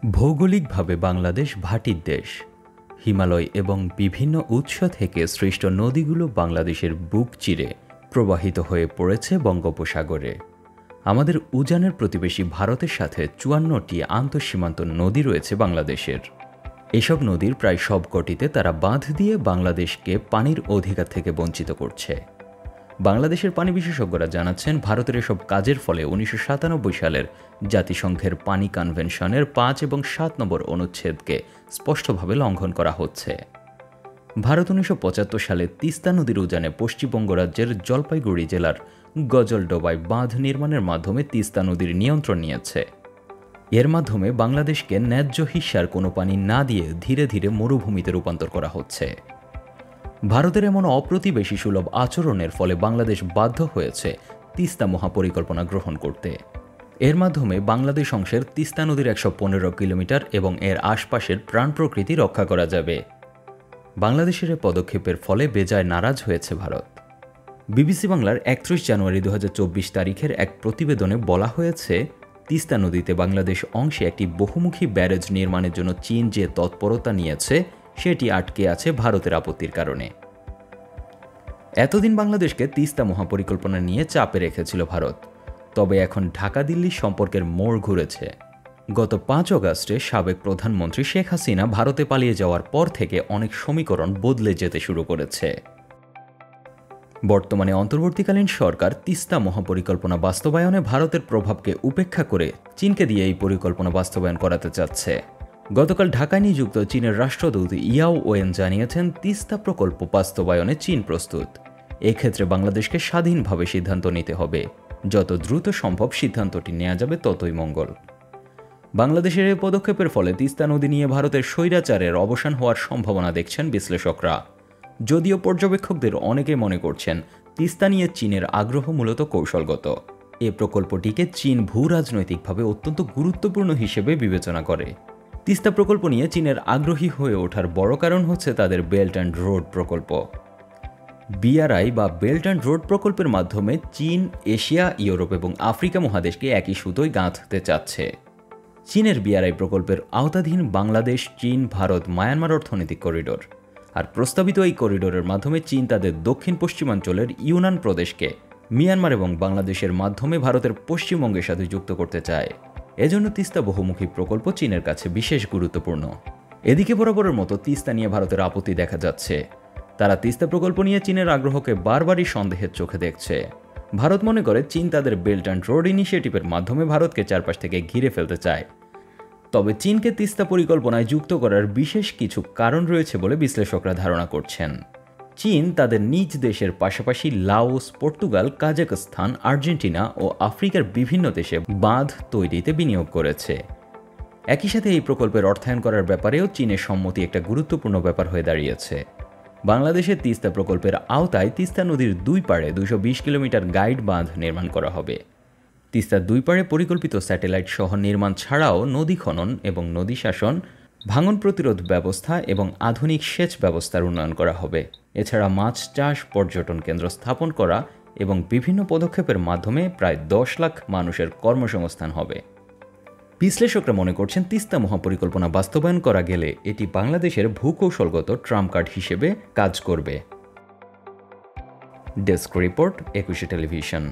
ভৌগোলিকভাবে বাংলাদেশ ভাটির দেশ। হিমালয় এবং বিভিন্ন উৎস থেকে সৃষ্ট নদীগুলো বাংলাদেশের বুক চিরে প্রবাহিত হয়ে পড়েছে বঙ্গোপসাগরে। আমাদের উজানের প্রতিবেশী ভারতের সাথে ৫৪টি আন্তঃসীমান্ত নদী রয়েছে বাংলাদেশের। এসব নদীর প্রায় সবকটিতে তারা বাঁধ দিয়ে বাংলাদেশকে পানির অধিকার থেকে বঞ্চিত করছে। বাংলাদেশের পানি বিশেষজ্ঞরা জানাচ্ছেন, ভারতের এসব কাজের ফলে ১৯৯৭ সালের জাতিসংঘের পানি কনভেনশনের ৫ এবং ৭ নম্বর অনুচ্ছেদকে স্পষ্টভাবে লঙ্ঘন করা হচ্ছে। ভারত ১৯৭৫ সালে তিস্তা নদীর উজানে পশ্চিমবঙ্গ রাজ্যের জলপাইগুড়ি জেলার গজলডোবায় বাঁধ নির্মাণের মাধ্যমে তিস্তা নদীর নিয়ন্ত্রণ নিয়েছে। এর মাধ্যমে বাংলাদেশকে ন্যায্য হিস্যার কোনো পানি না দিয়ে ধীরে ধীরে মরুভূমিতে রূপান্তর করা হচ্ছে। ভারতের এমন অপ্রতিবেশী সুলভ আচরণের ফলে বাংলাদেশ বাধ্য হয়েছে তিস্তা মহাপরিকল্পনা গ্রহণ করতে। এর মাধ্যমে বাংলাদেশ অংশের তিস্তা নদীর ১১৫ কিলোমিটার এবং এর আশপাশের প্রাণ প্রকৃতি রক্ষা করা যাবে। বাংলাদেশের এই পদক্ষেপের ফলে বেজায় নারাজ হয়েছে ভারত। বিবিসি বাংলার ৩১ জানুয়ারি ২০২৪ তারিখের এক প্রতিবেদনে বলা হয়েছে, তিস্তা নদীতে বাংলাদেশ অংশে একটি বহুমুখী ব্যারেজ নির্মাণের জন্য চীন যে তৎপরতা নিয়েছে সেটি আটকে আছে ভারতের আপত্তির কারণে। এতদিন বাংলাদেশকে তিস্তা মহাপরিকল্পনা নিয়ে চাপে রেখেছিল ভারত, তবে এখন ঢাকা দিল্লি সম্পর্কের মোড় ঘুরেছে। গত ৫ আগস্টে সাবেক প্রধানমন্ত্রী শেখ হাসিনা ভারতে পালিয়ে যাওয়ার পর থেকে অনেক সমীকরণ বদলে যেতে শুরু করেছে। বর্তমানে অন্তর্বর্তীকালীন সরকার তিস্তা মহাপরিকল্পনা বাস্তবায়নে ভারতের প্রভাবকে উপেক্ষা করে চীনকে দিয়ে এই পরিকল্পনা বাস্তবায়ন করাতে চাচ্ছে। গতকাল ঢাকায় নিযুক্ত চীনের রাষ্ট্রদূত ইয়াও ওয়েন জানিয়েছেন, তিস্তা প্রকল্প বাস্তবায়নে চীন প্রস্তুত। এক্ষেত্রে বাংলাদেশকে স্বাধীনভাবে সিদ্ধান্ত নিতে হবে। যত দ্রুত সম্ভব সিদ্ধান্তটি নেওয়া যাবে ততই মঙ্গল। বাংলাদেশের এই পদক্ষেপের ফলে তিস্তা নদী নিয়ে ভারতের স্বৈরাচারের অবসান হওয়ার সম্ভাবনা দেখছেন বিশ্লেষকরা। যদিও পর্যবেক্ষকদের অনেকে মনে করছেন, তিস্তা নিয়ে চীনের আগ্রহ মূলত কৌশলগত। এ প্রকল্পটিকে চীন ভূরাজনৈতিকভাবে অত্যন্ত গুরুত্বপূর্ণ হিসেবে বিবেচনা করে। তিস্তা প্রকল্প নিয়ে চীনের আগ্রহী হয়ে ওঠার বড় কারণ হচ্ছে তাদের বেল্ট অ্যান্ড রোড প্রকল্প। বিআরআই বা বেল্ট অ্যান্ড রোড প্রকল্পের মাধ্যমে চীন এশিয়া, ইউরোপ এবং আফ্রিকা মহাদেশকে একই সুতোয় গাঁথতে চাচ্ছে। চীনের বিআরআই প্রকল্পের আওতাধীন বাংলাদেশ, চীন, ভারত, মায়ানমার অর্থনৈতিক করিডোর। আর প্রস্তাবিত এই করিডোরের মাধ্যমে চীন তাদের দক্ষিণ পশ্চিমাঞ্চলের ইউনান প্রদেশকে মিয়ানমার এবং বাংলাদেশের মাধ্যমে ভারতের পশ্চিমবঙ্গের সাথে যুক্ত করতে চায়। এজন্য তিস্তা বহুমুখী প্রকল্প চীনের কাছে বিশেষ গুরুত্বপূর্ণ। এদিকে বরাবরের মতো তিস্তা নিয়ে ভারতের আপত্তি দেখা যাচ্ছে। তারা তিস্তা প্রকল্প নিয়ে চীনের আগ্রহকে বারবারই সন্দেহের চোখে দেখছে। ভারত মনে করে চীন তাদের বেল্ট অ্যান্ড রোড ইনিশিয়েটিভের মাধ্যমে ভারতকে চারপাশ থেকে ঘিরে ফেলতে চায়। তবে চীনকে তিস্তা পরিকল্পনায় যুক্ত করার বিশেষ কিছু কারণ রয়েছে বলে বিশ্লেষকরা ধারণা করছেন। চীন তাদের নিজ দেশের পাশাপাশি লাওস, পর্তুগাল, কাজাখস্তান, আর্জেন্টিনা ও আফ্রিকার বিভিন্ন দেশে বাঁধ তৈরিতে বিনিয়োগ করেছে। একই সাথে এই প্রকল্পের অর্থায়ন করার ব্যাপারেও চীনের সম্মতি একটা গুরুত্বপূর্ণ ব্যাপার হয়ে দাঁড়িয়েছে। বাংলাদেশের তিস্তা প্রকল্পের আওতায় তিস্তা নদীর দুই পাড়ে ২২০ কিলোমিটার গাইড বাঁধ নির্মাণ করা হবে। তিস্তার দুই পাড়ে পরিকল্পিত স্যাটেলাইট শহর নির্মাণ ছাড়াও নদী খনন এবং নদী শাসন, ভাঙন প্রতিরোধ ব্যবস্থা এবং আধুনিক সেচ ব্যবস্থার উন্নয়ন করা হবে। এছাড়া মাছ চাষ, পর্যটন কেন্দ্র স্থাপন করা এবং বিভিন্ন পদক্ষেপের মাধ্যমে প্রায় ১০ লাখ মানুষের কর্মসংস্থান হবে। বিশ্লেষকরা মনে করছেন, তিস্তা মহাপরিকল্পনা বাস্তবায়ন করা গেলে এটি বাংলাদেশের ভূকৌশলগত ট্রাম্প কার্ড হিসেবে কাজ করবে। Desk report, ২১ television.